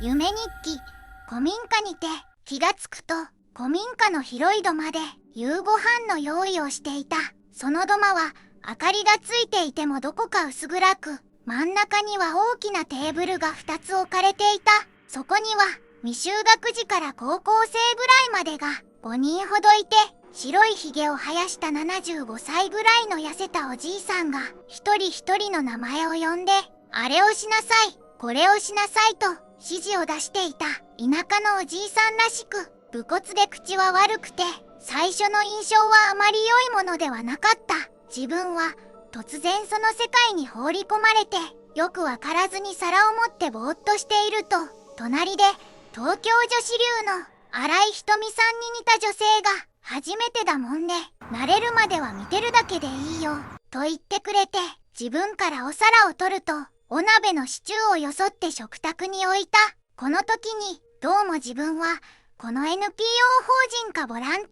夢日記。古民家にて気がつくと古民家の広い土間で夕ご飯の用意をしていた。その土間は明かりがついていてもどこか薄暗く、真ん中には大きなテーブルが2つ置かれていた。そこには未就学児から高校生ぐらいまでが5人ほどいて、白いひげを生やした75歳ぐらいの痩せたおじいさんが一人一人の名前を呼んで、あれをしなさい、これをしなさいと指示を出していた。田舎のおじいさんらしく、武骨で口は悪くて、最初の印象はあまり良いものではなかった。自分は突然その世界に放り込まれて、よくわからずに皿を持ってぼーっとしていると、隣で東京女子流の新井ひとみさんに似た女性が、初めてだもんで、慣れるまでは見てるだけでいいよ、と言ってくれて、自分からお皿を取ると、お鍋のシチューをよそって食卓に置いた。この時に、どうも自分は、この NPO 法人かボランティア団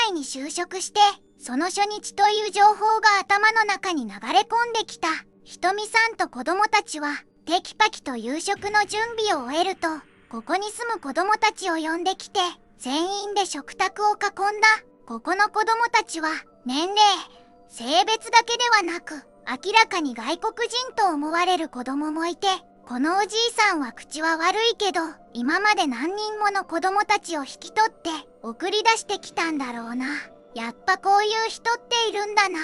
体に就職して、その初日という情報が頭の中に流れ込んできた。ひとみさんと子供たちは、テキパキと夕食の準備を終えると、ここに住む子供たちを呼んできて、全員で食卓を囲んだ。ここの子供たちは、年齢、性別だけではなく、明らかに外国人と思われる子供もいて、このおじいさんは口は悪いけど、今まで何人もの子供たちを引き取って送り出してきたんだろうな。やっぱこういう人っているんだな、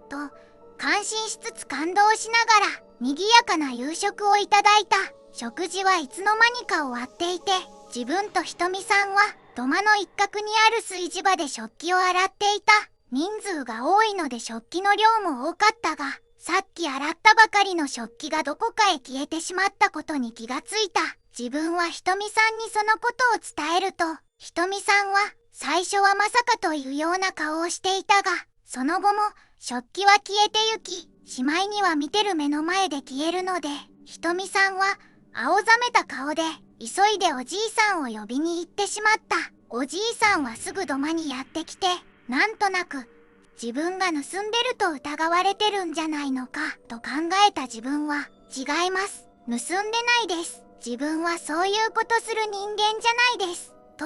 と感心しつつ感動しながら、賑やかな夕食をいただいた。食事はいつの間にか終わっていて、自分とひとみさんは土間の一角にある炊事場で食器を洗っていた。人数が多いので食器の量も多かったが、さっき洗ったばかりの食器がどこかへ消えてしまったことに気がついた。自分はひとみさんにそのことを伝えると、ひとみさんは最初はまさかというような顔をしていたが、その後も食器は消えてゆき、しまいには見てる目の前で消えるので、ひとみさんは青ざめた顔で急いでおじいさんを呼びに行ってしまった。おじいさんはすぐ土間にやってきて、なんとなく自分が盗んでると疑われてるんじゃないのかと考えた自分は、違います、盗んでないです、自分はそういうことする人間じゃないです、と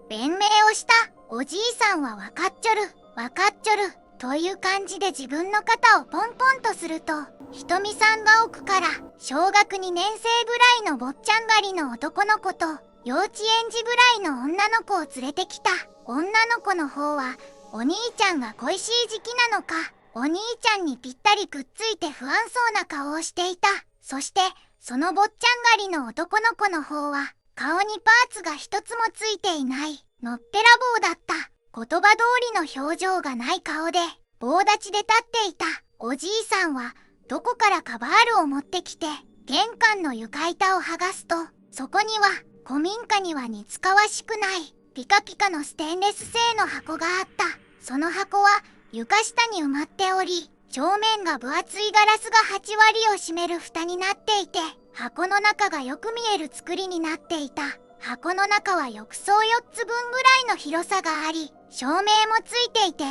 弁明をした。おじいさんはわかっちょる、わかっちょるという感じで自分の肩をポンポンとすると、ひとみさんが奥から小学2年生ぐらいの坊ちゃん狩りの男の子と幼稚園児ぐらいの女の子を連れてきた。女の子の方はお兄ちゃんが恋しい時期なのか、お兄ちゃんにぴったりくっついて不安そうな顔をしていた。そしてその坊ちゃん狩りの男の子の方は顔にパーツが一つもついていないのっぺらぼうだった。言葉通りの表情がない顔で棒立ちで立っていた。おじいさんはどこからかバールを持ってきて玄関の床板を剥がすと、そこには古民家には似つかわしくないピカピカのステンレス製の箱があった。その箱は床下に埋まっており、表面が分厚いガラスが8割を占める蓋になっていて、箱の中がよく見える作りになっていた。箱の中は浴槽4つ分ぐらいの広さがあり、照明もついていて、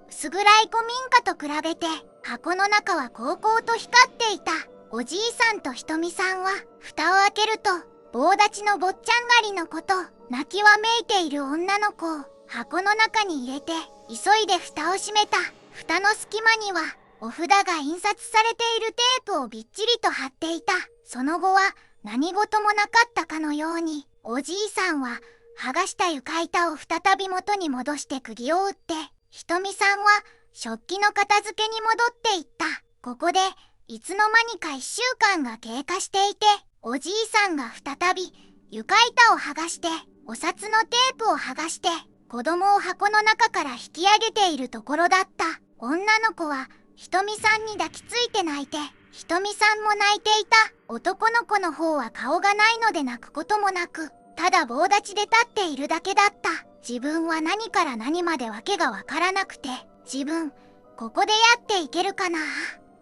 薄暗い古民家と比べて箱の中はこうこうと光っていた。おじいさんとひとみさんは蓋を開けると、棒立ちの坊ちゃん狩りの子と泣きわめいている女の子を箱の中に入れて急いで蓋を閉めた。蓋の隙間にはお札が印刷されているテープをびっちりと貼っていた。その後は何事もなかったかのように、おじいさんは剥がした床板を再び元に戻して釘を打って、ひとみさんは食器の片付けに戻っていった。ここでいつの間にか1週間が経過していて、おじいさんが再び床板を剥がしてお札のテープを剥がして子供を箱の中から引き上げているところだった。女の子はひとみさんに抱きついて泣いて、ひとみさんも泣いていた。男の子の方は顔がないので泣くこともなく、ただ棒立ちで立っているだけだった。自分は何から何までわけがわからなくて、自分ここでやっていけるかな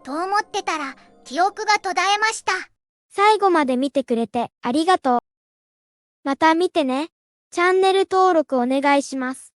と思ってたら記憶が途絶えました。最後まで見てくれてありがとう。また見てね。チャンネル登録お願いします。